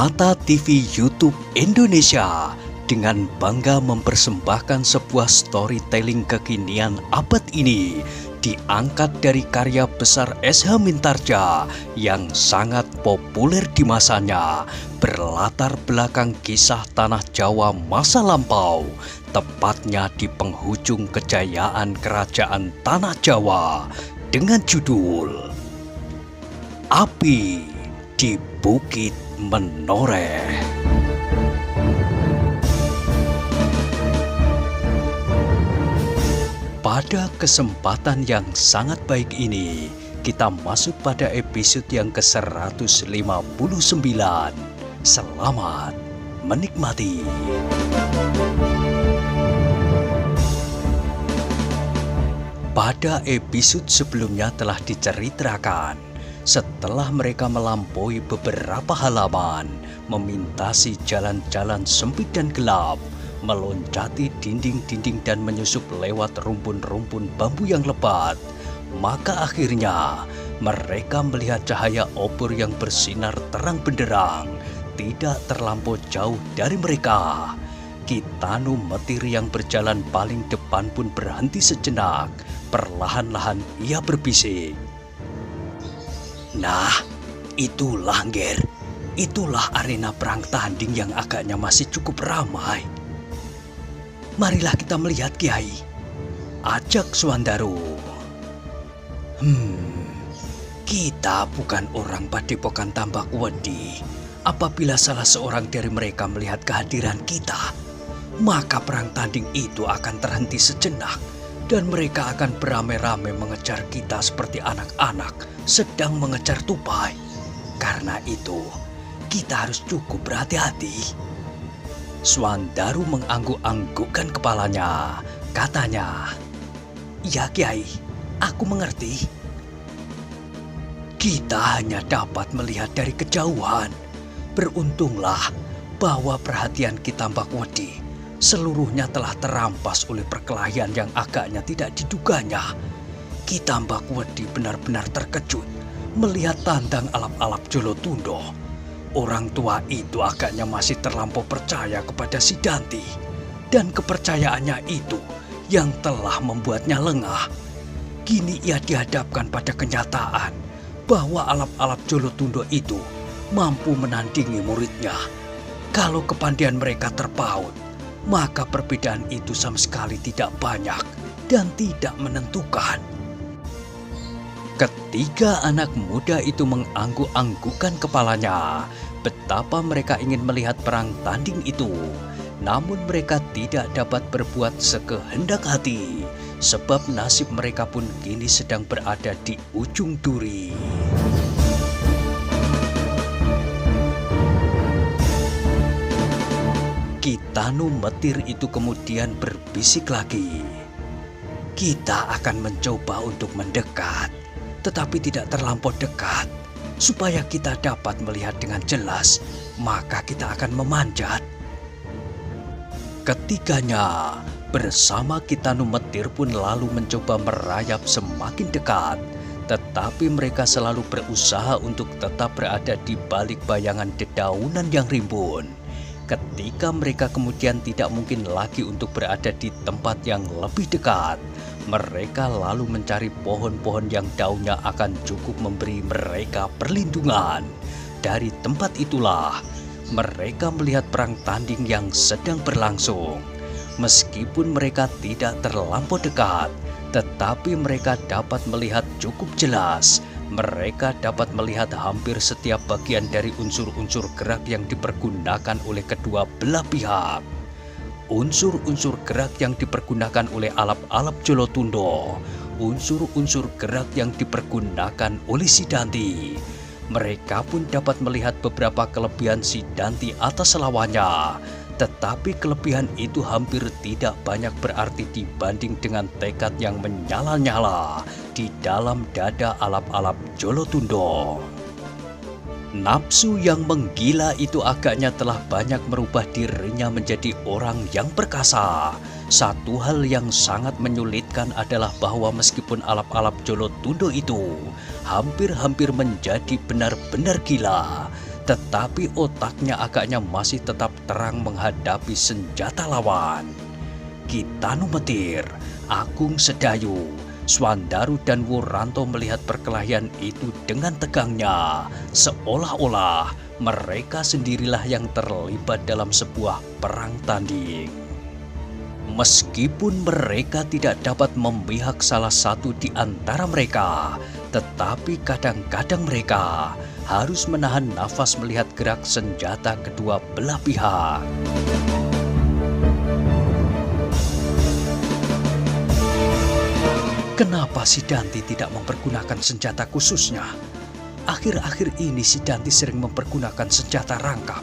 Mata TV YouTube Indonesia dengan bangga mempersembahkan sebuah storytelling kekinian abad ini diangkat dari karya besar S.H. Mintarja yang sangat populer di masanya, berlatar belakang kisah tanah Jawa masa lampau, tepatnya di penghujung kejayaan kerajaan tanah Jawa dengan judul Api di Bukit Menoreh. Pada kesempatan yang sangat baik ini, kita masuk pada episode yang ke-159. Selamat menikmati. Pada episode sebelumnya telah diceritakan, setelah mereka melampaui beberapa halaman, memintasi jalan-jalan sempit dan gelap, meloncati dinding-dinding dan menyusup lewat rumpun-rumpun bambu yang lebat, maka akhirnya mereka melihat cahaya obor yang bersinar terang benderang tidak terlampau jauh dari mereka. Kitanu Metir yang berjalan paling depan pun berhenti sejenak. Perlahan-lahan ia berbisik, "Nah, itulah Ngger. Itulah arena perang tanding yang agaknya masih cukup ramai. Marilah kita melihat, Kiai," ajak Suwandaru. Kita bukan orang padepokan Tambak Wedi. Apabila salah seorang dari mereka melihat kehadiran kita, maka perang tanding itu akan terhenti sejenak dan mereka akan beramai-ramai mengejar kita seperti anak-anak sedang mengejar tupai. Karena itu, kita harus cukup berhati-hati. Suwandaru mengangguk-anggukkan kepalanya. Katanya, "Ya Kiai, aku mengerti. Kita hanya dapat melihat dari kejauhan. Beruntunglah bahwa perhatian kita Tambak Wedi seluruhnya telah terampas oleh perkelahian yang agaknya tidak diduganya. Kita Tambak Wedi benar-benar terkejut melihat tandang alap-alap Jolotundo. Orang tua itu agaknya masih terlampau percaya kepada si Danti, dan kepercayaannya itu yang telah membuatnya lengah. Kini ia dihadapkan pada kenyataan bahwa alap-alap Jolotundo itu mampu menandingi muridnya. Kalau kepandaian mereka terpaut, maka perbedaan itu sama sekali tidak banyak dan tidak menentukan." Ketiga anak muda itu mengangguk-anggukkan kepalanya. Betapa mereka ingin melihat perang tanding itu. Namun mereka tidak dapat berbuat sekehendak hati, sebab nasib mereka pun kini sedang berada di ujung duri. Kitanu Metir itu kemudian berbisik lagi, "Kita akan mencoba untuk mendekat, tetapi tidak terlampau dekat. Supaya kita dapat melihat dengan jelas, maka kita akan memanjat." Ketiganya bersama Kitanu Metir pun lalu mencoba merayap semakin dekat. Tetapi mereka selalu berusaha untuk tetap berada di balik bayangan dedaunan yang rimbun. Ketika mereka kemudian tidak mungkin lagi untuk berada di tempat yang lebih dekat, mereka lalu mencari pohon-pohon yang daunnya akan cukup memberi mereka perlindungan. Dari tempat itulah mereka melihat perang tanding yang sedang berlangsung. Meskipun mereka tidak terlampau dekat, tetapi mereka dapat melihat cukup jelas. Mereka dapat melihat hampir setiap bagian dari unsur-unsur gerak yang dipergunakan oleh kedua belah pihak. Unsur-unsur gerak yang dipergunakan oleh alap-alap Jolotundo, unsur-unsur gerak yang dipergunakan oleh si Danti. Mereka pun dapat melihat beberapa kelebihan si Danti atas lawannya. Tetapi kelebihan itu hampir tidak banyak berarti dibanding dengan tekad yang menyala-nyala di dalam dada alap-alap Jolotundo. Nafsu yang menggila itu agaknya telah banyak merubah dirinya menjadi orang yang perkasa. Satu hal yang sangat menyulitkan adalah bahwa meskipun alap-alap Jolotundo itu hampir-hampir menjadi benar-benar gila, tetapi otaknya agaknya masih tetap terang menghadapi senjata lawan. Kitanu Metir, Agung Sedayu, Swandaru dan Wuranto melihat perkelahian itu dengan tegangnya, seolah-olah mereka sendirilah yang terlibat dalam sebuah perang tanding. Meskipun mereka tidak dapat memihak salah satu di antara mereka, tetapi kadang-kadang mereka harus menahan nafas melihat gerak senjata kedua belah pihak. Kenapa si Danti tidak mempergunakan senjata khususnya? Akhir-akhir ini si Danti sering mempergunakan senjata rangkap.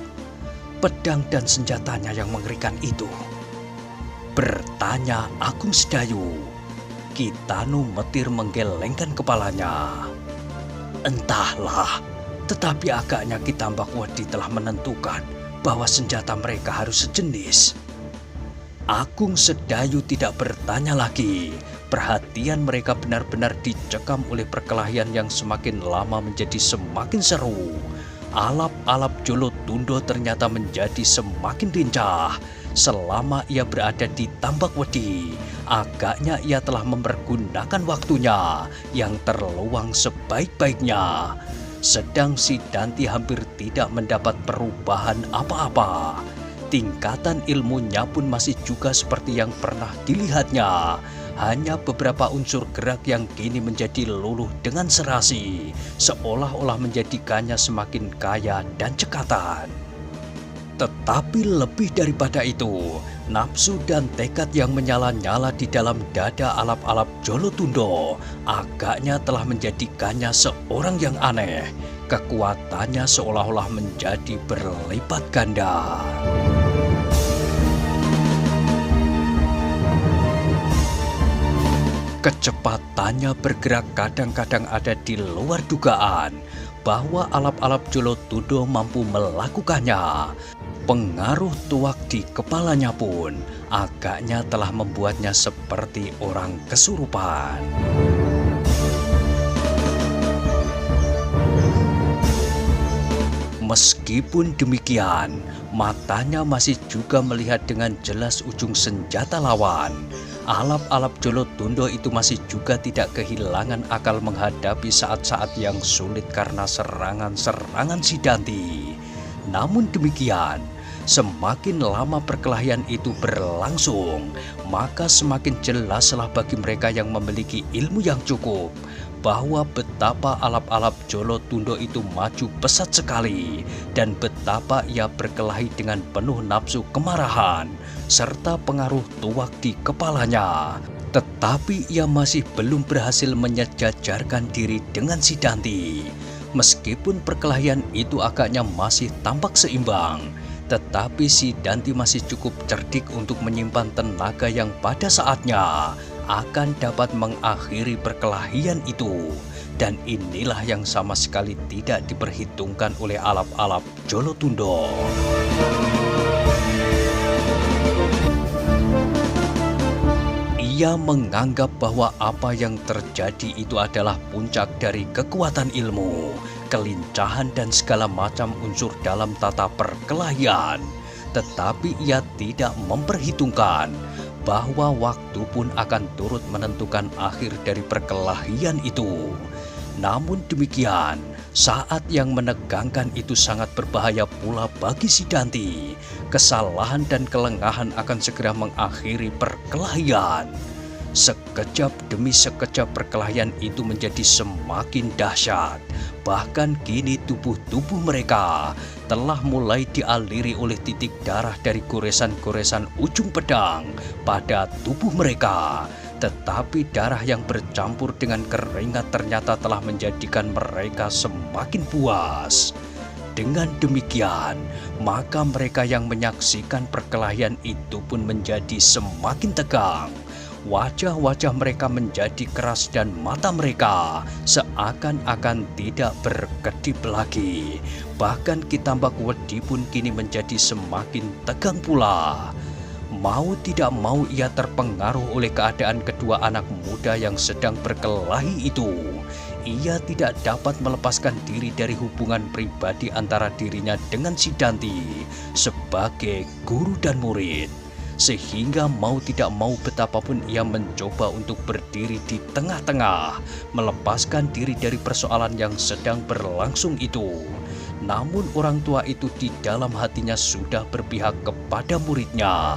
Pedang dan senjatanya yang mengerikan itu. Bertanya Agung Sedayu. Kitanu Metir menggelengkan kepalanya. Entahlah, tetapi agaknya Ki Tambak Wedi telah menentukan bahwa senjata mereka harus sejenis. Agung Sedayu tidak bertanya lagi. Perhatian mereka benar-benar dicekam oleh perkelahian yang semakin lama menjadi semakin seru. Alap-alap Jolotundo ternyata menjadi semakin lincah. Selama ia berada di Tambak Wedi, agaknya ia telah mempergunakan waktunya yang terluang sebaik-baiknya. Sedang si Danti hampir tidak mendapat perubahan apa-apa. Tingkatan ilmunya pun masih juga seperti yang pernah dilihatnya. Hanya beberapa unsur gerak yang kini menjadi luluh dengan serasi, seolah-olah menjadikannya semakin kaya dan cekatan. Tetapi lebih daripada itu, nafsu dan tekad yang menyala-nyala di dalam dada alap-alap Jolotundo agaknya telah menjadikannya seorang yang aneh. Kekuatannya seolah-olah menjadi berlipat ganda. Kecepatannya bergerak kadang-kadang ada di luar dugaan bahwa alap-alap Jolotundo mampu melakukannya. Pengaruh tuak di kepalanya pun agaknya telah membuatnya seperti orang kesurupan. Meskipun demikian, matanya masih juga melihat dengan jelas ujung senjata lawan. Alap-alap Jolotundo itu masih juga tidak kehilangan akal menghadapi saat-saat yang sulit karena serangan-serangan si Danti. Namun demikian, semakin lama perkelahian itu berlangsung, maka semakin jelaslah bagi mereka yang memiliki ilmu yang cukup bahwa betapa alap-alap Jolotundo itu maju pesat sekali dan betapa ia berkelahi dengan penuh nafsu kemarahan serta pengaruh tuak di kepalanya. Tetapi ia masih belum berhasil menyejajarkan diri dengan si Danti. Meskipun perkelahian itu agaknya masih tampak seimbang, tetapi si Danti masih cukup cerdik untuk menyimpan tenaga yang pada saatnya akan dapat mengakhiri perkelahian itu. Dan inilah yang sama sekali tidak diperhitungkan oleh alap-alap Jolotundo. Ia menganggap bahwa apa yang terjadi itu adalah puncak dari kekuatan ilmu, kelincahan dan segala macam unsur dalam tata perkelahian. Tetapi ia tidak memperhitungkan bahwa waktu pun akan turut menentukan akhir dari perkelahian itu. Namun demikian, saat yang menegangkan itu sangat berbahaya pula bagi si Danti. Kesalahan dan kelengahan akan segera mengakhiri perkelahian. Sekejap demi sekejap perkelahian itu menjadi semakin dahsyat. Bahkan kini tubuh-tubuh mereka telah mulai dialiri oleh titik darah dari goresan-goresan ujung pedang pada tubuh mereka. Tetapi darah yang bercampur dengan keringat ternyata telah menjadikan mereka semakin puas. Dengan demikian, maka mereka yang menyaksikan perkelahian itu pun menjadi semakin tegang. Wajah-wajah mereka menjadi keras dan mata mereka seakan-akan tidak berkedip lagi. Bahkan Ki Tambak Wedi pun kini menjadi semakin tegang pula. Mau tidak mau ia terpengaruh oleh keadaan kedua anak muda yang sedang berkelahi itu. ia tidak dapat melepaskan diri dari hubungan pribadi antara dirinya dengan si Danti sebagai guru dan murid. Sehingga mau tidak mau betapapun ia mencoba untuk berdiri di tengah-tengah, melepaskan diri dari persoalan yang sedang berlangsung itu. Namun orang tua itu di dalam hatinya sudah berpihak kepada muridnya.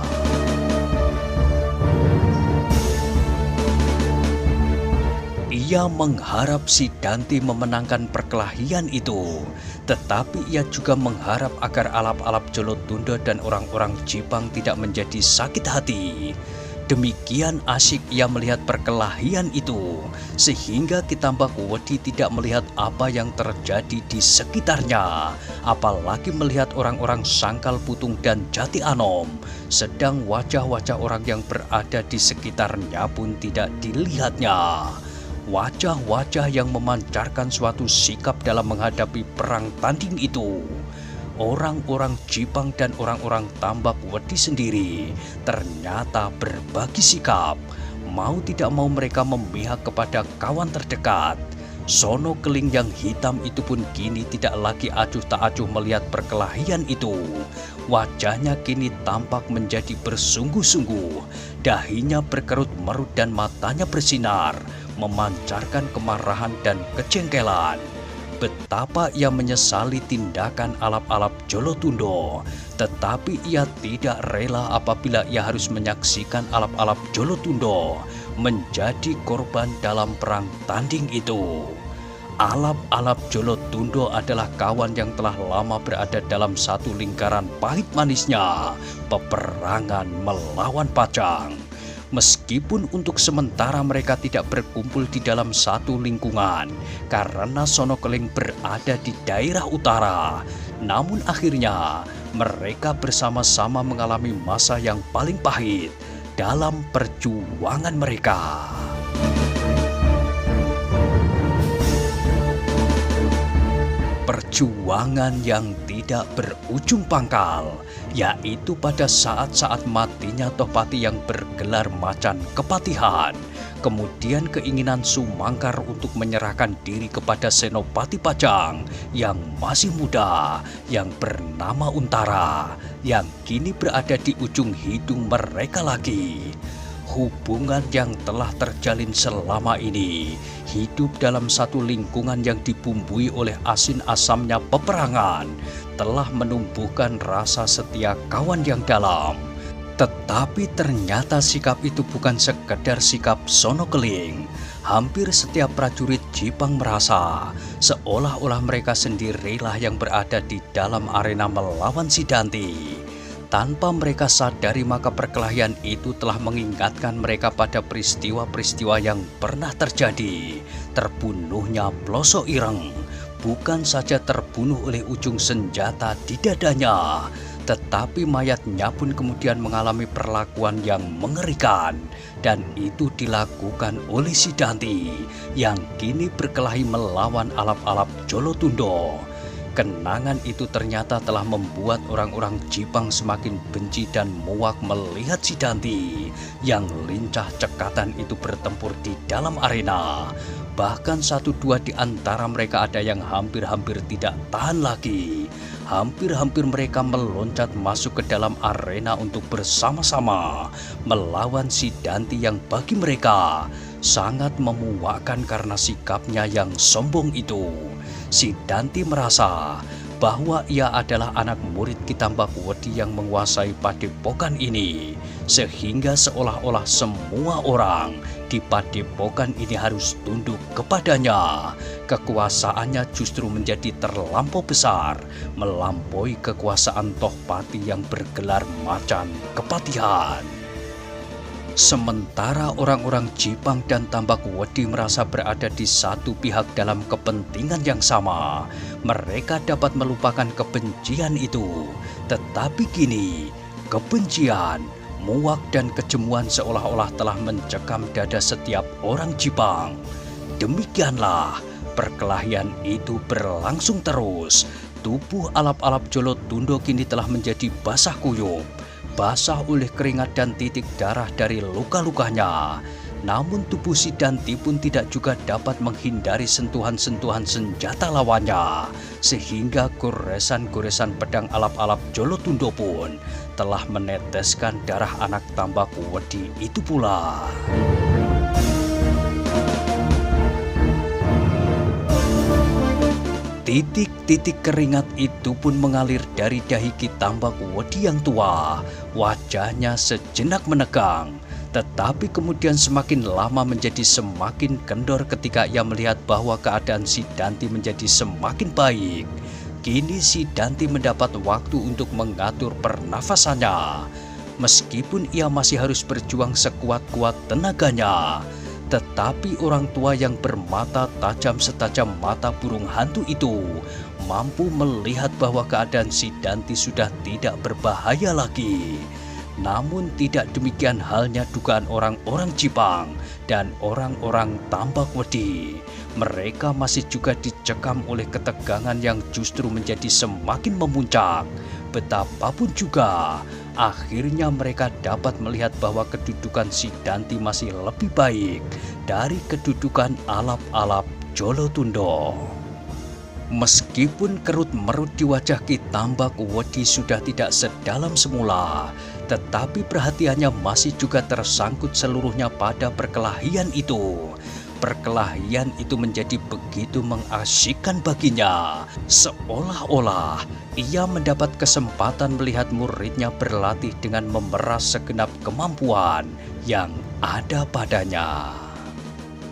Ia mengharap si Danti memenangkan perkelahian itu, tetapi ia juga mengharap agar alap-alap Jolotundo dan orang-orang Jipang tidak menjadi sakit hati. Demikian asyik ia melihat perkelahian itu, sehingga Kitambak Wedi tidak melihat apa yang terjadi di sekitarnya, apalagi melihat orang-orang Sangkal Putung dan Jati Anom, sedang wajah-wajah orang yang berada di sekitarnya pun tidak dilihatnya. Wajah-wajah yang memancarkan suatu sikap dalam menghadapi perang tanding itu. Orang-orang Jipang dan orang-orang Tambak Wedi sendiri ternyata berbagi sikap. Mau tidak mau mereka memihak kepada kawan terdekat. Sono Keling yang hitam itu pun kini tidak lagi acuh tak acuh melihat perkelahian itu. Wajahnya kini tampak menjadi bersungguh-sungguh. Dahinya berkerut-merut dan matanya bersinar, memancarkan kemarahan dan kejengkelan. Betapa ia menyesali tindakan alap-alap Jolotundo, tetapi ia tidak rela apabila ia harus menyaksikan alap-alap Jolotundo menjadi korban dalam perang tanding itu. Alap-alap Jolotundo adalah kawan yang telah lama berada dalam satu lingkaran pahit manisnya, peperangan melawan Pajang. Meskipun untuk sementara mereka tidak berkumpul di dalam satu lingkungan karena Sono Keling berada di daerah utara, namun akhirnya mereka bersama-sama mengalami masa yang paling pahit dalam perjuangan mereka. Perjuangan yang tidak berujung pangkal, yaitu pada saat-saat matinya Tohpati yang bergelar macan kepatihan, kemudian keinginan Sumangkar untuk menyerahkan diri kepada Senopati Pajang yang masih muda, yang bernama Untara, yang kini berada di ujung hidung mereka lagi. Hubungan yang telah terjalin selama ini hidup dalam satu lingkungan yang dibumbui oleh asin asamnya peperangan telah menumbuhkan rasa setia kawan yang dalam. Tetapi ternyata sikap itu bukan sekedar sikap Sono Keling. Hampir setiap prajurit Jipang merasa seolah-olah mereka sendirilah yang berada di dalam arena melawan si Danti. Tanpa mereka sadari maka perkelahian itu telah mengingatkan mereka pada peristiwa-peristiwa yang pernah terjadi. Terbunuhnya Ploso Ireng, bukan saja terbunuh oleh ujung senjata di dadanya, tetapi mayatnya pun kemudian mengalami perlakuan yang mengerikan. Dan itu dilakukan oleh si Danti yang kini berkelahi melawan alap-alap Jolotundo. Kenangan itu ternyata telah membuat orang-orang Jipang semakin benci dan muak melihat si Danti yang lincah cekatan itu bertempur di dalam arena. Bahkan satu dua di antara mereka ada yang hampir-hampir tidak tahan lagi. Hampir-hampir mereka meloncat masuk ke dalam arena untuk bersama-sama melawan si Danti yang bagi mereka sangat memuakkan karena sikapnya yang sombong itu. Si Danti merasa bahwa ia adalah anak murid Kitambak Wedi yang menguasai padepokan ini, sehingga seolah-olah semua orang di padepokan ini harus tunduk kepadanya. Kekuasaannya justru menjadi terlampau besar, melampaui kekuasaan Tohpati yang bergelar macan kepatihan. Sementara orang-orang Jipang dan Tambak Wedi merasa berada di satu pihak dalam kepentingan yang sama, mereka dapat melupakan kebencian itu. Tetapi kini, kebencian, muak dan kejemuan seolah-olah telah mencekam dada setiap orang Jipang. Demikianlah, perkelahian itu berlangsung terus. Tubuh alap-alap Jolotundo kini telah menjadi basah kuyup, basah oleh keringat dan titik darah dari luka-lukanya. Namun tubuh si Danti pun tidak juga dapat menghindari sentuhan-sentuhan senjata lawannya, sehingga goresan-goresan pedang alap-alap Jolotundo pun telah meneteskan darah anak Tambak Wedi itu pula. Titik-titik keringat itu pun mengalir dari dahi Ki Tambak Wedi yang tua. Wajahnya sejenak menegang, tetapi kemudian semakin lama menjadi semakin kendor ketika ia melihat bahwa keadaan si Danti menjadi semakin baik. Kini si Danti mendapat waktu untuk mengatur pernafasannya. Meskipun ia masih harus berjuang sekuat-kuat tenaganya, tetapi orang tua yang bermata tajam setajam mata burung hantu itu mampu melihat bahwa keadaan si Danti sudah tidak berbahaya lagi. Namun tidak demikian halnya dugaan orang-orang Jipang dan orang-orang Tambak Wedi. Mereka masih juga dicekam oleh ketegangan yang justru menjadi semakin memuncak. Betapapun juga, akhirnya mereka dapat melihat bahwa kedudukan si Danti masih lebih baik dari kedudukan alap-alap Jolotundo. Meskipun kerut-merut di wajah Ki Tambak Wedi sudah tidak sedalam semula, tetapi perhatiannya masih juga tersangkut seluruhnya pada perkelahian itu. Perkelahian itu menjadi begitu mengasyikkan baginya, seolah-olah ia mendapat kesempatan melihat muridnya berlatih dengan memeras segenap kemampuan yang ada padanya.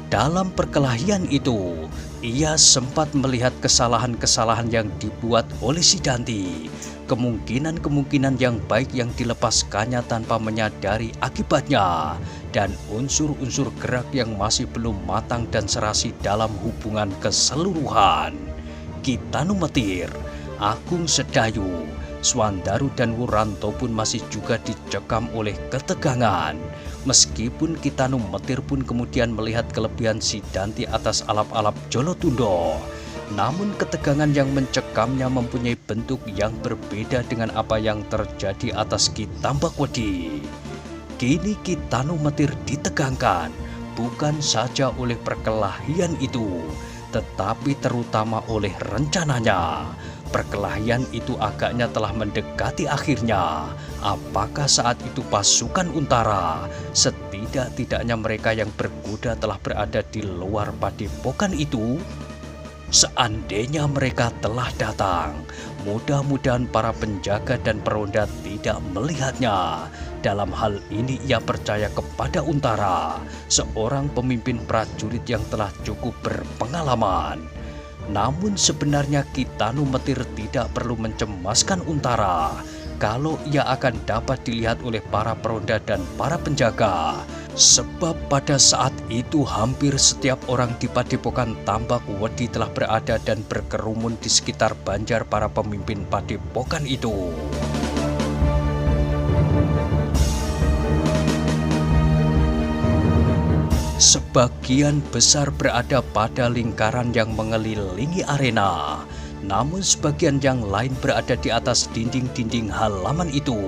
Dalam perkelahian itu, ia sempat melihat kesalahan-kesalahan yang dibuat oleh si Danti, kemungkinan-kemungkinan yang baik yang dilepaskannya tanpa menyadari akibatnya, dan unsur-unsur gerak yang masih belum matang dan serasi dalam hubungan keseluruhan. Ki Tanumetir, Agung Sedayu, Swandaru dan Wuranto pun masih juga dicekam oleh ketegangan. Meskipun Ki Tanumetir pun kemudian melihat kelebihan si Danti atas alap-alap Jolotundo, namun ketegangan yang mencekamnya mempunyai bentuk yang berbeda dengan apa yang terjadi atas Ki Tambak Wedi. Kini Ki Tanumetir ditegangkan bukan saja oleh perkelahian itu, tetapi terutama oleh rencananya. Perkelahian itu agaknya telah mendekati akhirnya. Apakah saat itu pasukan Untara, setidak-tidaknya mereka yang berkuda telah berada di luar padepokan itu? Seandainya mereka telah datang, mudah-mudahan para penjaga dan peronda tidak melihatnya. Dalam hal ini ia percaya kepada Untara, seorang pemimpin prajurit yang telah cukup berpengalaman. Namun sebenarnya Ki Tanumetir tidak perlu mencemaskan Untara kalau ia akan dapat dilihat oleh para peronda dan para penjaga. Sebab pada saat itu hampir setiap orang di padepokan Tambak Wedi telah berada dan berkerumun di sekitar banjar para pemimpin padepokan itu. Sebagian besar berada pada lingkaran yang mengelilingi arena, namun sebagian yang lain berada di atas dinding-dinding halaman itu.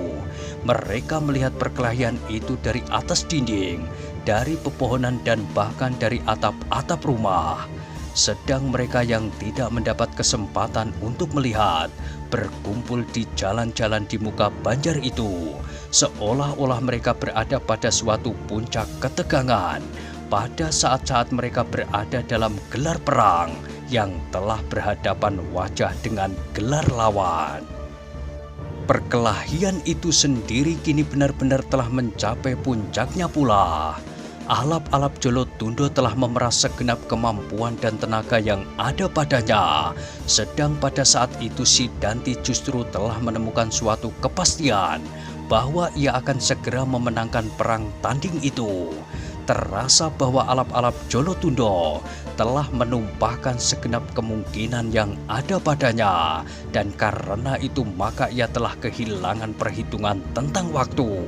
Mereka melihat perkelahian itu dari atas dinding, dari pepohonan dan bahkan dari atap-atap rumah. Sedang mereka yang tidak mendapat kesempatan untuk melihat berkumpul di jalan-jalan di muka banjar itu, seolah-olah mereka berada pada suatu puncak ketegangan. Pada saat-saat mereka berada dalam gelar perang yang telah berhadapan wajah dengan gelar lawan. Perkelahian itu sendiri kini benar-benar telah mencapai puncaknya pula. Alap-alap Jolotundo telah memeras segenap kemampuan dan tenaga yang ada padanya. Sedang pada saat itu si Danti justru telah menemukan suatu kepastian bahwa ia akan segera memenangkan perang tanding itu. Terasa bahwa alap-alap Jolotundo telah menumpahkan segenap kemungkinan yang ada padanya, dan karena itu maka ia telah kehilangan perhitungan tentang waktu.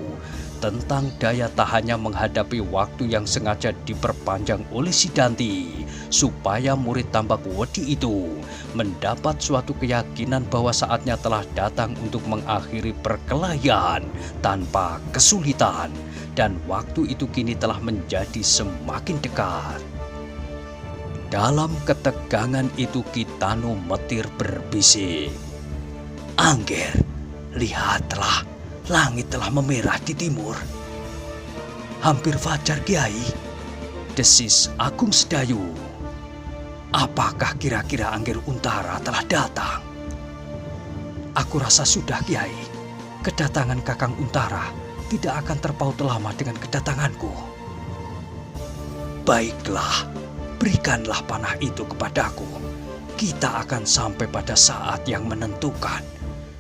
tentang daya tahannya menghadapi waktu yang sengaja diperpanjang oleh Sidanti, supaya murid Tambak Wedi itu mendapat suatu keyakinan bahwa saatnya telah datang untuk mengakhiri perkelahian tanpa kesulitan, dan waktu itu kini telah menjadi semakin dekat. Dalam ketegangan itu Ki Tanu Metir berbisik, "Angger, lihatlah, langit telah memerah di timur." "Hampir fajar, Kiai," desis Agung Sedayu. "Apakah kira-kira Angger Untara telah datang?" "Aku rasa sudah, Kiai. Kedatangan Kakang Untara tidak akan terpaut lama dengan kedatanganku." "Baiklah, berikanlah panah itu kepadaku. Kita akan sampai pada saat yang menentukan.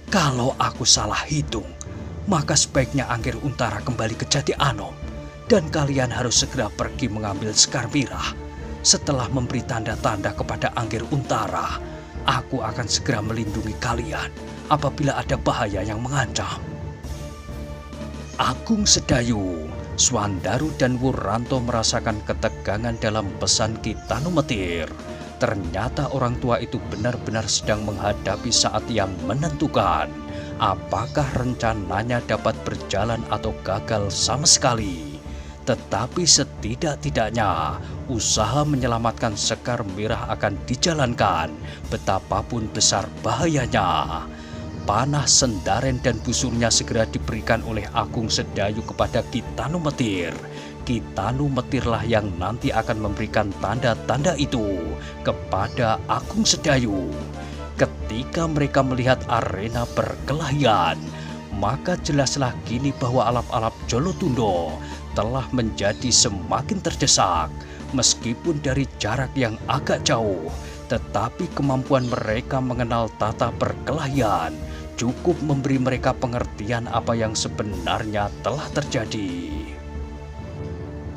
Kalau aku salah hitung, maka sebaiknya Angger Untara kembali ke Jati Anom, dan kalian harus segera pergi mengambil Sekar Mirah. Setelah memberi tanda-tanda kepada Angger Untara, aku akan segera melindungi kalian apabila ada bahaya yang mengancam." Agung Sedayu, Swandaru dan Wuranto merasakan ketegangan dalam pesan Ki Tanu Metir. Ternyata orang tua itu benar-benar sedang menghadapi saat yang menentukan. Apakah rencananya dapat berjalan atau gagal sama sekali? Tetapi setidak-tidaknya usaha menyelamatkan Sekar Mirah akan dijalankan, betapapun besar bahayanya. Panah Sendaren dan busurnya segera diberikan oleh Agung Sedayu kepada Ki Tanu Metir. Ki Tanu Metirlah yang nanti akan memberikan tanda-tanda itu kepada Agung Sedayu. Ketika mereka melihat arena perkelahian, maka jelaslah kini bahwa alap-alap Jolotundo telah menjadi semakin terdesak. Meskipun dari jarak yang agak jauh, tetapi kemampuan mereka mengenal tata perkelahian cukup memberi mereka pengertian apa yang sebenarnya telah terjadi.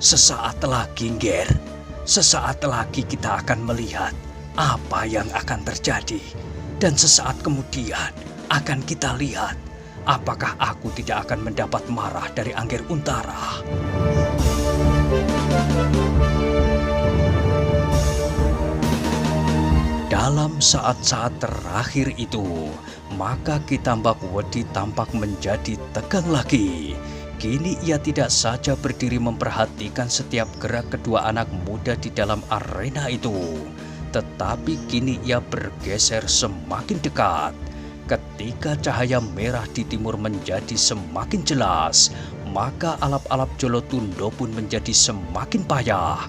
Sesaat lagi, Ngger, sesaat lagi kita akan melihat apa yang akan terjadi. Dan sesaat kemudian akan kita lihat apakah aku tidak akan mendapat marah dari Angger Untara. Dalam saat-saat terakhir itu, maka Ki Tambak Wedi tampak menjadi tegang lagi. Kini ia tidak saja berdiri memperhatikan setiap gerak kedua anak muda di dalam arena itu, tetapi kini ia bergeser semakin dekat. Ketika cahaya merah di timur menjadi semakin jelas, maka alap-alap Jolotundo pun menjadi semakin payah.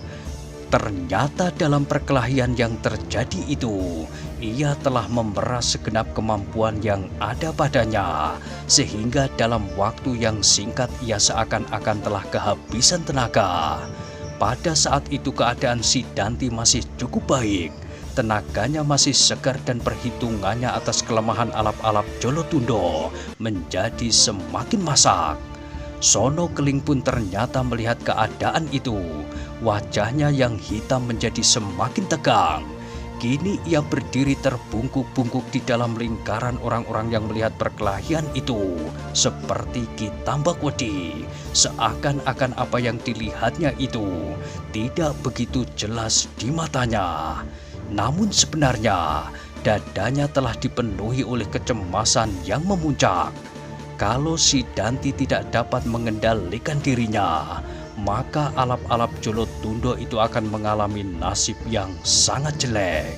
Ternyata dalam perkelahian yang terjadi itu, ia telah memeras segenap kemampuan yang ada padanya, sehingga dalam waktu yang singkat ia seakan-akan telah kehabisan tenaga. Pada saat itu keadaan Sidanti masih cukup baik, tenaganya masih segar dan perhitungannya atas kelemahan alap-alap Jolotundo menjadi semakin masak. Sono Keling pun ternyata melihat keadaan itu. Wajahnya yang hitam menjadi semakin tegang. Kini ia berdiri terbungkuk-bungkuk di dalam lingkaran orang-orang yang melihat perkelahian itu, seperti Ki Tambak Wedi. Seakan-akan apa yang dilihatnya itu tidak begitu jelas di matanya. Namun sebenarnya dadanya telah dipenuhi oleh kecemasan yang memuncak. Kalau Sidanti tidak dapat mengendalikan dirinya, maka alap-alap Jolotundo itu akan mengalami nasib yang sangat jelek.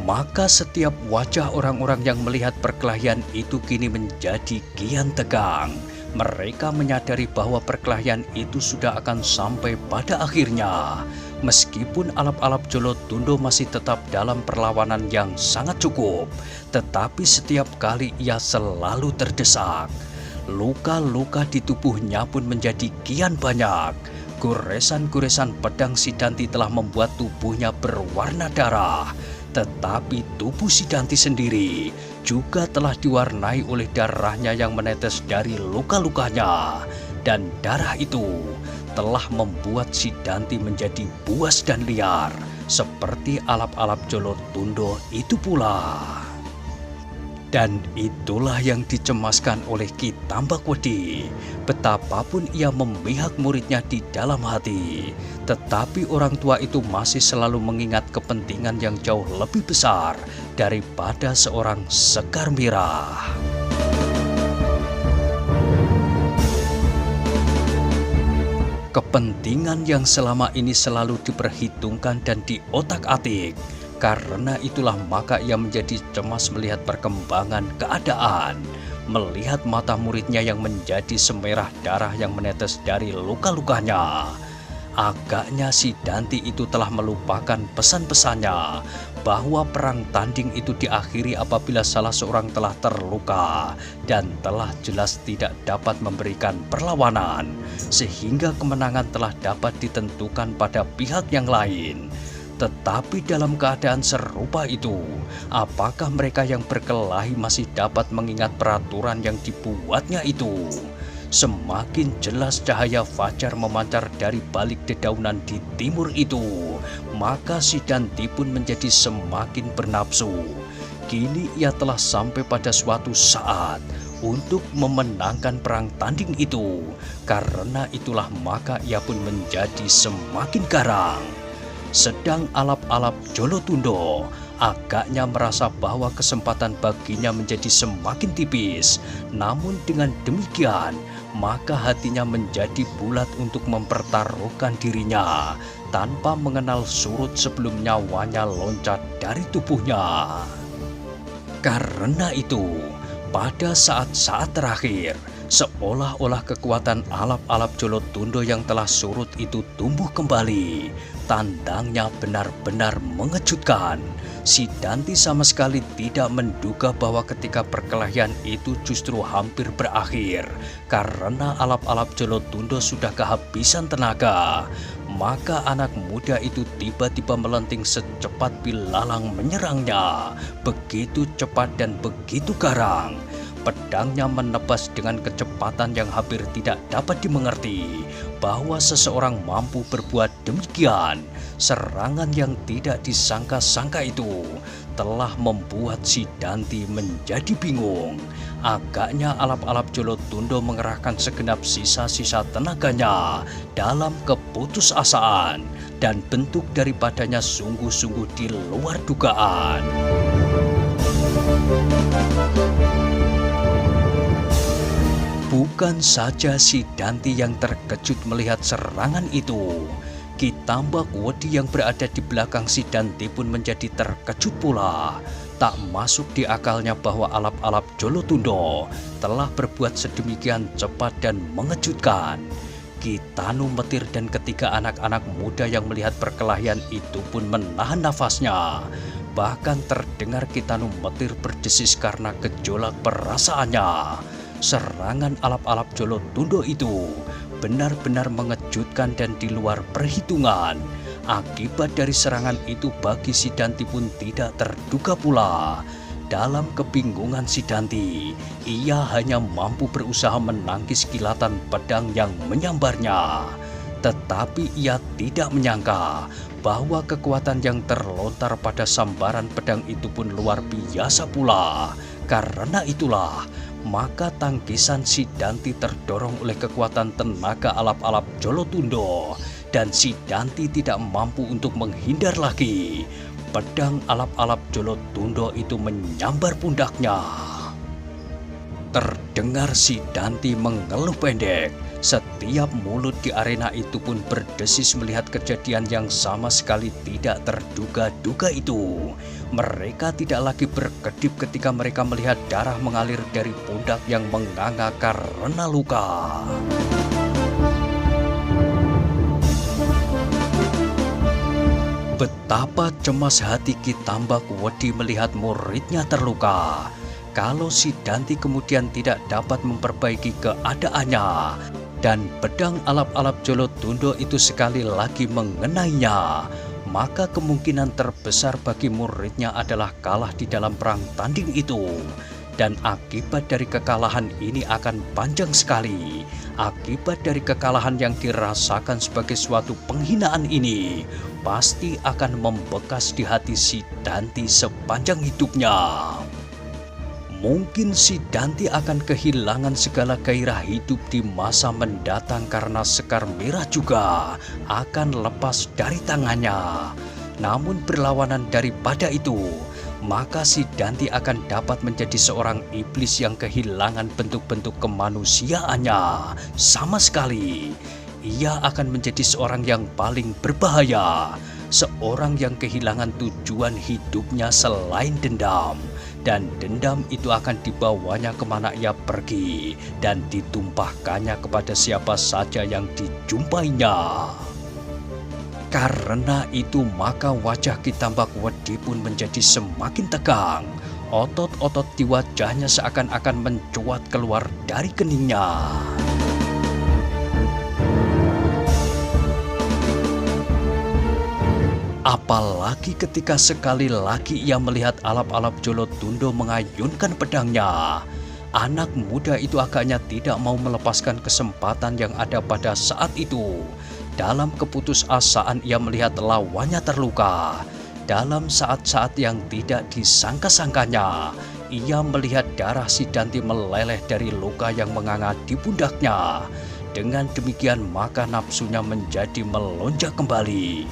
Maka setiap wajah orang-orang yang melihat perkelahian itu kini menjadi kian tegang. Mereka menyadari bahwa perkelahian itu sudah akan sampai pada akhirnya. Meskipun alap-alap Jolotundo masih tetap dalam perlawanan yang sangat cukup, tetapi setiap kali ia selalu terdesak. Luka-luka di tubuhnya pun menjadi kian banyak. Goresan-goresan pedang Sidanti telah membuat tubuhnya berwarna darah. Tetapi tubuh Sidanti sendiri juga telah diwarnai oleh darahnya yang menetes dari luka-lukanya. Dan darah itu telah membuat Sidanti menjadi buas dan liar, seperti alap-alap Jolotundo itu pula. Dan itulah yang dicemaskan oleh Ki Tambakwedi. Betapapun ia memihak muridnya di dalam hati, tetapi orang tua itu masih selalu mengingat kepentingan yang jauh lebih besar daripada seorang Sekar Mirah. Kepentingan yang selama ini selalu diperhitungkan dan diotak-atik. Karena itulah maka ia menjadi cemas melihat perkembangan keadaan, melihat mata muridnya yang menjadi semerah darah yang menetes dari luka-lukanya. Agaknya si Danti itu telah melupakan pesan-pesannya bahwa perang tanding itu diakhiri apabila salah seorang telah terluka dan telah jelas tidak dapat memberikan perlawanan, sehingga kemenangan telah dapat ditentukan pada pihak yang lain. Tetapi dalam keadaan serupa itu, apakah mereka yang berkelahi masih dapat mengingat peraturan yang dibuatnya itu? Semakin jelas cahaya fajar memancar dari balik dedaunan di timur itu, maka si Danti pun menjadi semakin bernafsu. Kini ia telah sampai pada suatu saat untuk memenangkan perang tanding itu. Karena itulah maka ia pun menjadi semakin garang. Sedang alap-alap Jolotundo agaknya merasa bahwa kesempatan baginya menjadi semakin tipis. Namun dengan demikian, maka hatinya menjadi bulat untuk mempertaruhkan dirinya tanpa mengenal surut sebelum nyawanya loncat dari tubuhnya. Karena itu, pada saat-saat terakhir, seolah-olah kekuatan alap-alap Jolotundo yang telah surut itu tumbuh kembali. Tandangnya benar-benar mengejutkan. Si Danti sama sekali tidak menduga bahwa ketika perkelahian itu justru hampir berakhir karena alap-alap Jolotundo sudah kehabisan tenaga. Maka anak muda itu tiba-tiba melenting secepat bilalang menyerangnya. Begitu cepat dan begitu garang. Pedangnya menebas dengan kecepatan yang hampir tidak dapat dimengerti bahwa seseorang mampu berbuat demikian. Serangan yang tidak disangka-sangka itu telah membuat si Danti menjadi bingung. Agaknya alap-alap Jolotundo mengerahkan segenap sisa-sisa tenaganya dalam keputusasaan, dan bentuk daripadanya sungguh-sungguh di luar dugaan. Bukan saja si Danti yang terkejut melihat serangan itu, Ki Tambakwedi yang berada di belakang si Danti pun menjadi terkejut pula. Tak masuk di akalnya bahwa alap-alap Jolotundo telah berbuat sedemikian cepat dan mengejutkan. Ki Tanu Metir dan ketiga anak-anak muda yang melihat perkelahian itu pun menahan nafasnya. Bahkan terdengar Ki Tanu Metir berdesis karena gejolak perasaannya. Serangan alap-alap Jolotundo itu benar-benar mengejutkan dan di luar perhitungan. Akibat dari serangan itu bagi si Danti pun tidak terduga pula. Dalam kebingungan si Danti, ia hanya mampu berusaha menangkis kilatan pedang yang menyambarnya. Tetapi ia tidak menyangka bahwa kekuatan yang terlontar pada sambaran pedang itu pun luar biasa pula. Karena itulah, maka tangkisan si Danti terdorong oleh kekuatan tenaga alap-alap Jolotundo, dan si Danti tidak mampu untuk menghindar lagi. Pedang alap-alap Jolotundo itu menyambar pundaknya. Terdengar si Danti mengeluh pendek. Setiap mulut di arena itu pun berdesis melihat kejadian yang sama sekali tidak terduga-duga itu. Mereka tidak lagi berkedip ketika mereka melihat darah mengalir dari pundak yang menganga karena luka. Betapa cemas hati Ki Tambakwedi melihat muridnya terluka. Kalau si Danti kemudian tidak dapat memperbaiki keadaannya, dan pedang alap-alap Jolotundo itu sekali lagi mengenainya, maka kemungkinan terbesar bagi muridnya adalah kalah di dalam perang tanding itu. Dan akibat dari kekalahan ini akan panjang sekali. Akibat dari kekalahan yang dirasakan sebagai suatu penghinaan ini pasti akan membekas di hati si Danti sepanjang hidupnya. Mungkin si Danti akan kehilangan segala gairah hidup di masa mendatang karena Sekar Merah juga akan lepas dari tangannya. Namun berlawanan daripada itu, maka si Danti akan dapat menjadi seorang iblis yang kehilangan bentuk-bentuk kemanusiaannya sama sekali. Ia akan menjadi seorang yang paling berbahaya, seorang yang kehilangan tujuan hidupnya selain dendam. Dan dendam itu akan dibawanya kemana ia pergi dan ditumpahkannya kepada siapa saja yang dijumpainya. Karena itu maka wajah Ki Tambak Wedi pun menjadi semakin tegang. Otot-otot di wajahnya seakan-akan mencuat keluar dari keningnya. Apalagi ketika sekali lagi ia melihat alap-alap Jolotundo mengayunkan pedangnya. Anak muda itu agaknya tidak mau melepaskan kesempatan yang ada pada saat itu. Dalam keputusasaan ia melihat lawannya terluka. Dalam saat-saat yang tidak disangka-sangkanya, ia melihat darah si Danti meleleh dari luka yang menganga di pundaknya. Dengan demikian maka nafsunya menjadi melonjak kembali.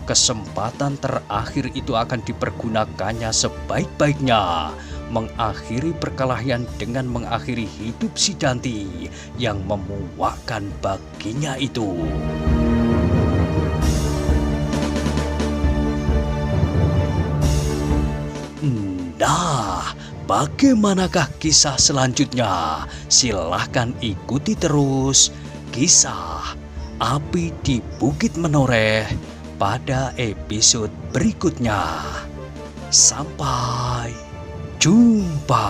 Kesempatan terakhir itu akan dipergunakannya sebaik-baiknya, mengakhiri perkelahian dengan mengakhiri hidup si Danti yang memuakkan baginya itu. Nah, bagaimanakah kisah selanjutnya? Silahkan ikuti terus kisah Api di Bukit Menoreh pada episode berikutnya. Sampai jumpa.